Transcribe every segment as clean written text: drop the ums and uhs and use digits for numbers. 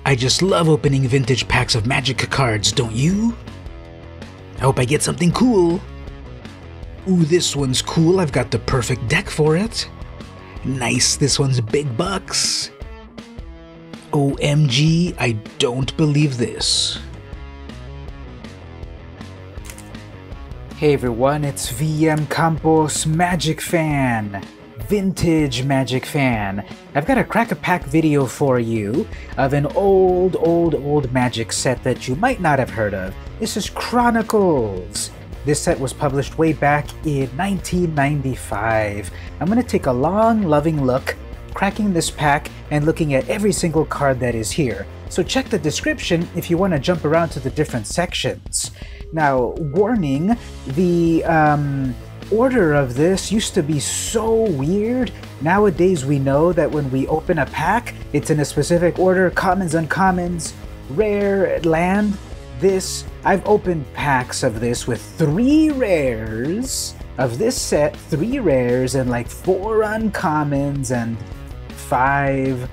I just love opening vintage packs of MtG cards, don't you? I hope I get something cool. Ooh, this one's cool. I've got the perfect deck for it. Nice, this one's big bucks. OMG, I don't believe this. Hey everyone, it's VmCampos Magic Fan. Vintage Magic Fan. I've got a Crack-a-Pack video for you of an old Magic set that you might not have heard of. This is Chronicles. This set was published way back in 1995. I'm going to take a long, loving look, cracking this pack and looking at every single card that is here. So check the description if you want to jump around to the different sections. Now, warning, the order of this used to be so weird. Nowadays we know that when we open a pack, it's in a specific order: commons, uncommons, rare, land. I've opened packs of this with 3 rares of this set, 3 rares and like 4 uncommons and 5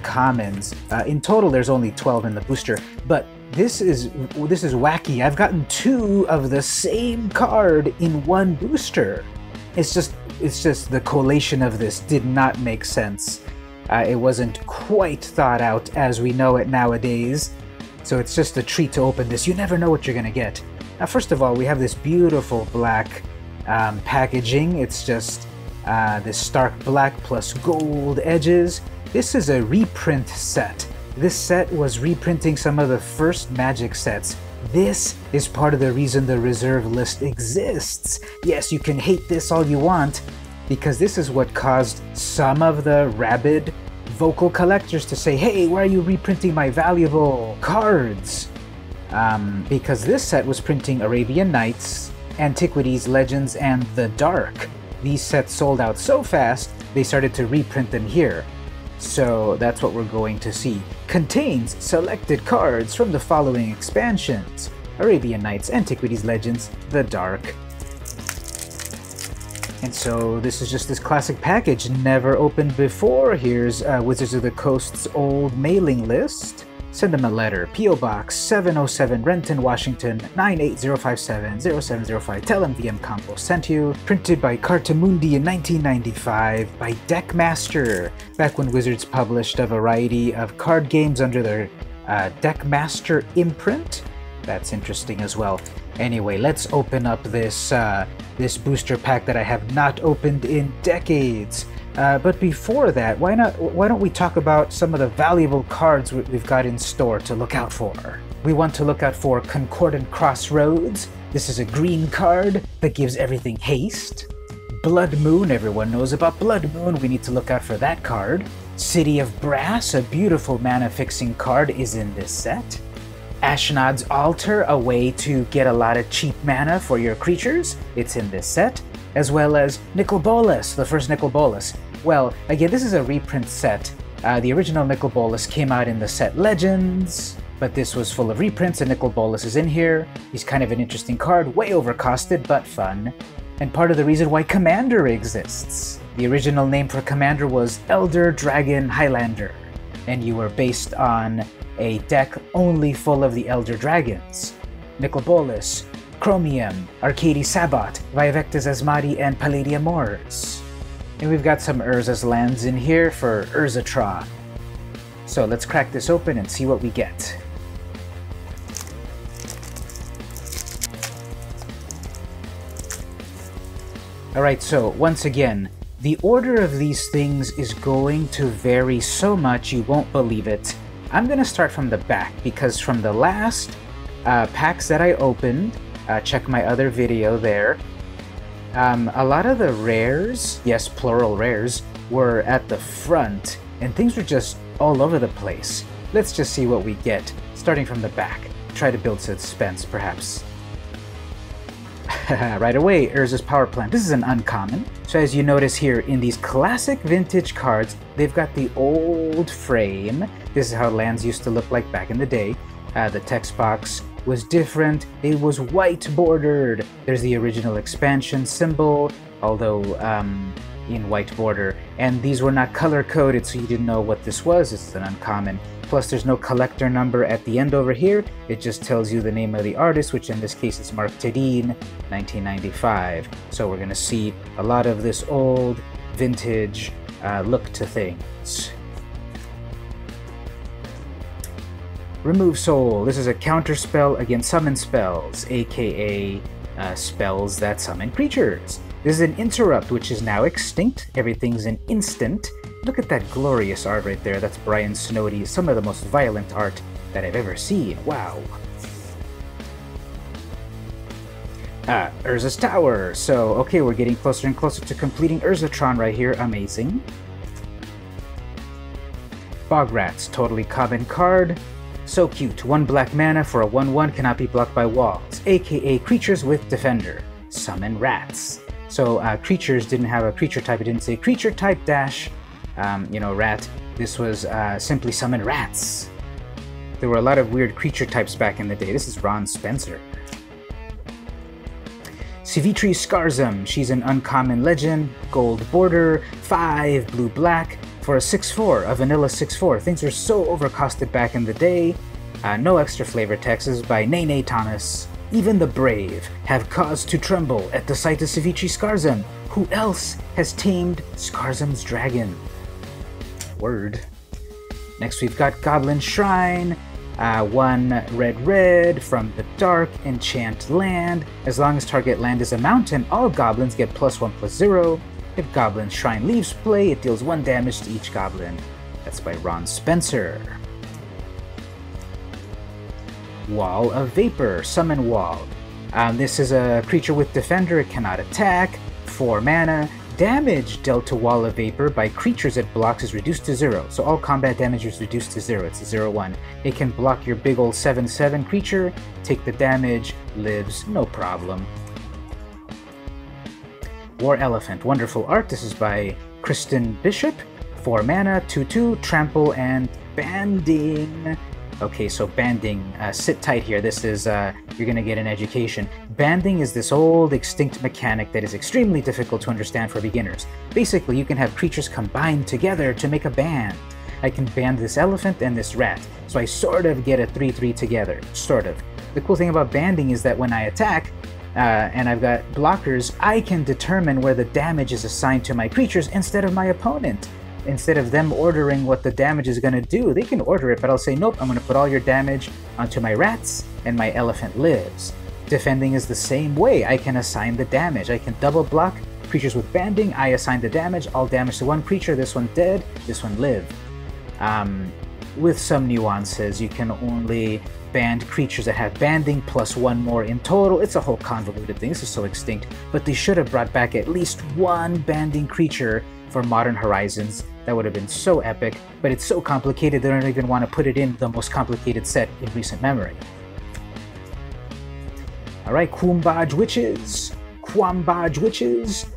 commons. In total there's only 12 in the booster, but this is wacky. I've gotten 2 of the same card in 1 booster. It's just the collation of this did not make sense. It wasn't quite thought out as we know it nowadays. So it's just a treat to open this. You never know what you're gonna get. Now, first of all, we have this beautiful black packaging. It's just this stark black plus gold edges. This is a reprint set. This set was reprinting some of the first Magic sets. This is part of the reason the reserve list exists. Yes, you can hate this all you want, because this is what caused some of the rabid vocal collectors to say, hey, why are you reprinting my valuable cards? Because this set was printing Arabian Nights, Antiquities, Legends, and The Dark. These sets sold out so fast, they started to reprint them here. So that's what we're going to see. Contains selected cards from the following expansions: Arabian Nights, Antiquities, Legends, The Dark. And so this is just this classic package, never opened before. Here's Wizards of the Coast's old mailing list. Send them a letter. P.O. Box 707, Renton, Washington 98057 0705. Tell them VmCampos sent you. Printed by Cartamundi in 1995 by Deckmaster, back when Wizards published a variety of card games under their Deckmaster imprint. That's interesting as well. Anyway, let's open up this this booster pack that I have not opened in decades. But before that, why don't we talk about some of the valuable cards we've got in store to look out for? We want to look out for Concordant Crossroads. This is a green card that gives everything haste. Blood Moon, everyone knows about Blood Moon. We need to look out for that card. City of Brass, a beautiful mana-fixing card, is in this set. Ashnod's Altar, a way to get a lot of cheap mana for your creatures. It's in this set. As well as Nicol Bolas, the first Nicol Bolas. Well, again, this is a reprint set. The original Nicol Bolas came out in the set Legends, but this was full of reprints and Nicol Bolas is in here. He's kind of an interesting card, way overcosted, but fun. And part of the reason why Commander exists. The original name for Commander was Elder Dragon Highlander, and you were based on a deck only full of the Elder Dragons. Nicol Bolas, Chromium, Arcady Sabot, Viavectus Asmadi, and Palladium Mors. And we've got some Urza's lands in here for Urzatron. So let's crack this open and see what we get. Alright, so once again, the order of these things is going to vary so much you won't believe it. I'm going to start from the back, because from the last packs that I opened, check my other video there, a lot of the rares, yes, plural rares, were at the front, and things were just all over the place. Let's just see what we get, starting from the back. Try to build suspense, perhaps. Right away, Urza's Power Plant. This is an uncommon. So as you notice here, in these classic vintage cards, they've got the old frame. This is how lands used to look like back in the day. The text box was different. It was white bordered. There's the original expansion symbol, although in white border. And these were not color coded, so you didn't know what this was. It's an uncommon. Plus, there's no collector number at the end over here. It just tells you the name of the artist, which in this case is Mark Tedin, 1995. So we're going to see a lot of this old, vintage look to things. Remove Soul. This is a counter spell against summon spells, aka spells that summon creatures. This is an interrupt, which is now extinct. Everything's an instant. Look at that glorious art right there. That's Brian Snowdy. Some of the most violent art that I've ever seen. Wow. Urza's Tower. So, okay, we're getting closer and closer to completing Urzatron right here. Amazing. Bog Rats. Totally common card. So cute. 1 black mana for a 1/1 cannot be blocked by walls, aka creatures with Defender. Summon rats. So creatures didn't have a creature type. It didn't say creature type dash, rat. This was simply summon rats. There were a lot of weird creature types back in the day. This is Ron Spencer. Sivitri Scarzum. She's an uncommon legend. Gold border. 5 blue-black. For a 6/4, a vanilla 6/4. Things were so overcosted back in the day. No extra flavor texts by Nene Thomas. Even the brave have cause to tremble at the sight of Sivitri Scarzum. Who else has tamed Scarzum's dragon? Word. Next we've got Goblin Shrine. 1 red from the dark, enchant land. As long as target land is a mountain, all goblins get +1/+0. If Goblin Shrine leaves play, it deals 1 damage to each goblin. That's by Ron Spencer. Wall of Vapor, Summon Wall. This is a creature with Defender. It cannot attack. 4 mana. Damage dealt to Wall of Vapor by creatures it blocks is reduced to 0. So all combat damage is reduced to 0. It's a 0/1. It can block your big old 7/7 creature, take the damage, lives, no problem. War Elephant, wonderful art. This is by Kristen Bishop. 4 mana, 2/2, trample, and banding. Okay, so banding, sit tight here. This is, you're gonna get an education. Banding is this old extinct mechanic that is extremely difficult to understand for beginners. Basically, you can have creatures combined together to make a band. I can band this elephant and this rat, so I sort of get a 3/3 together, sort of. The cool thing about banding is that when I attack, and I've got blockers, I can determine where the damage is assigned to my creatures instead of my opponent. Instead of them ordering what the damage is going to do, they can order it, but I'll say, nope, I'm going to put all your damage onto my rats, and my elephant lives. Defending is the same way. I can assign the damage. I can double block creatures with banding. I assign the damage, all damage to one creature, this one dead, this one live. With some nuances, you can only band creatures that have banding plus 1 more in total. It's a whole convoluted thing. This is so extinct, but they should have brought back at least 1 banding creature for Modern Horizons. That would have been so epic, but it's so complicated they don't even want to put it in the most complicated set in recent memory. Alright, Quambaj Witches. Quambaj Witches.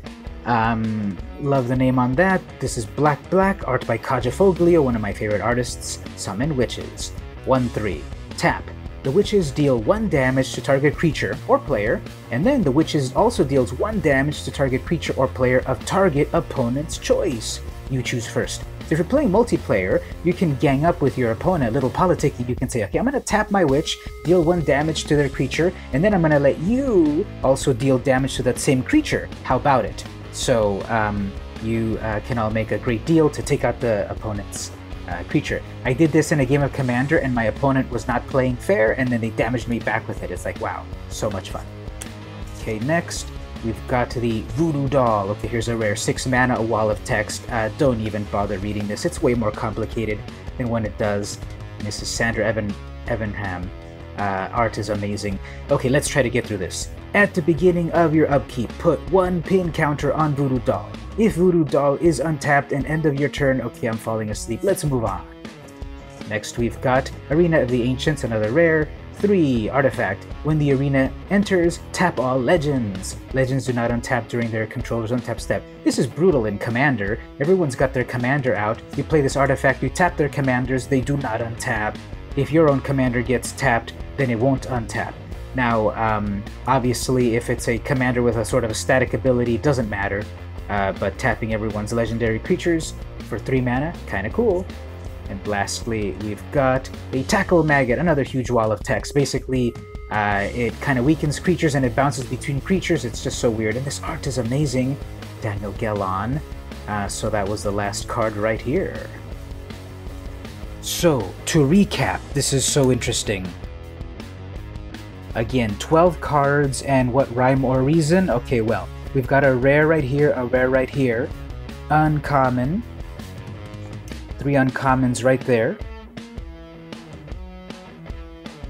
Love the name on that. This is Black, art by Kaja Foglio, one of my favorite artists. Summon Witches. 1/3. Tap. The Witches deal 1 damage to target creature or player, and then the Witches also deals 1 damage to target creature or player of target opponent's choice. You choose first. So if you're playing multiplayer, you can gang up with your opponent, a little politicking. You can say, okay, I'm going to tap my Witch, deal 1 damage to their creature, and then I'm going to let you also deal damage to that same creature. How about it? So you can all make a great deal to take out the opponent's creature. I did this in a game of Commander, and my opponent was not playing fair, and then they damaged me back with it. It's like, wow, so much fun. Okay, next, we've got the Voodoo Doll. Okay, here's a rare 6 mana, a wall of text. Don't even bother reading this. It's way more complicated than when it does. This is Sandra Evanham. Art is amazing. Okay, let's try to get through this. At the beginning of your upkeep, put 1 pin counter on Voodoo Doll. If Voodoo Doll is untapped and end of your turn, okay, I'm falling asleep. Let's move on. Next, we've got Arena of the Ancients, another rare. 3. Artifact. When the arena enters, tap all legends. Legends do not untap during their controller's untap step. This is brutal in Commander. Everyone's got their commander out. You play this artifact, you tap their commanders, they do not untap. If your own commander gets tapped, then it won't untap. Now, obviously, if it's a commander with a sort of a static ability, it doesn't matter. But tapping everyone's legendary creatures for 3 mana, kinda cool. And lastly, we've got a Tackle Maggot, another huge wall of text. Basically, it kind of weakens creatures and it bounces between creatures. It's just so weird. And this art is amazing. Daniel Gellon. So that was the last card right here. So, to recap, this is so interesting. Again, 12 cards, and what rhyme or reason? Okay, well, we've got a rare right here, a rare right here, uncommon, 3 uncommons right there.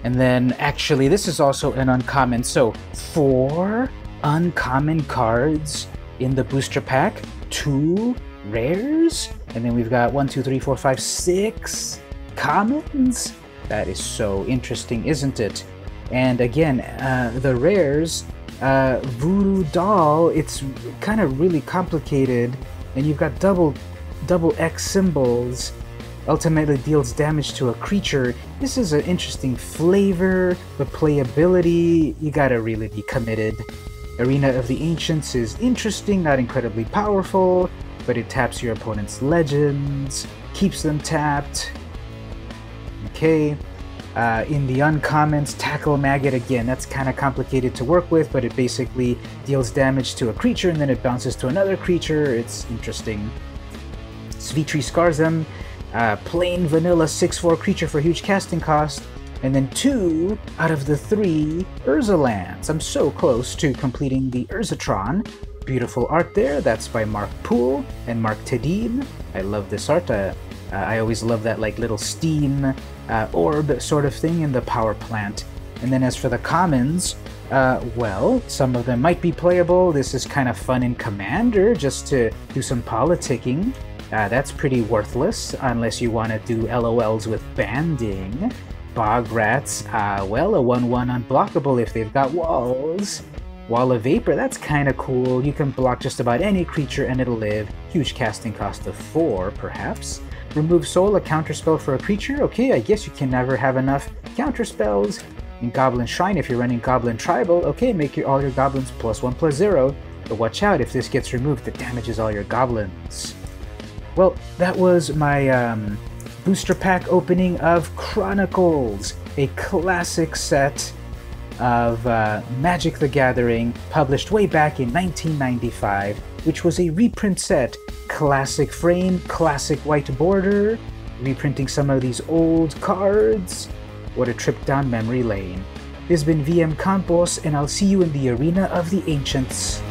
And then, actually, this is also an uncommon, so 4 uncommon cards in the booster pack, 2 rares, and then we've got 1, 2, 3, 4, 5, 6 commons. That is so interesting, isn't it? And again, the rares, Voodoo Doll, it's kind of really complicated, and you've got double X symbols, ultimately deals damage to a creature. This is an interesting flavor, but playability, you gotta really be committed. Arena of the Ancients is interesting, not incredibly powerful, but it taps your opponent's legends, keeps them tapped. Okay, in the uncommons, Tackle Maggot, again, that's kind of complicated to work with, but it basically deals damage to a creature and then it bounces to another creature. It's interesting. Svitri Skarzim, plain vanilla 6/4 creature for huge casting cost, and then 2 out of the 3 Urza lands. I'm so close to completing the Urzatron. Beautiful art there. That's by Mark Poole and Mark Tedib. I love this art. I always love that like little steam orb sort of thing in the power plant. And then as for the commons, well, some of them might be playable. This is kind of fun in Commander, just to do some politicking. That's pretty worthless, unless you want to do LOLs with banding. Bog Rats, well, a 1/1 unblockable if they've got walls. Wall of Vapor, that's kind of cool. You can block just about any creature and it'll live. Huge casting cost of 4, perhaps. Remove Soul, a counterspell for a creature. Okay, I guess you can never have enough counterspells. In Goblin Shrine, if you're running Goblin Tribal, okay, make all your goblins +1/+0. But watch out, if this gets removed, it damages all your goblins. Well, that was my booster pack opening of Chronicles, a classic set of Magic the Gathering, published way back in 1995, which was a reprint set. Classic frame, classic white border, reprinting some of these old cards. What a trip down memory lane. This has been VM Campos, and I'll see you in the Arena of the Ancients.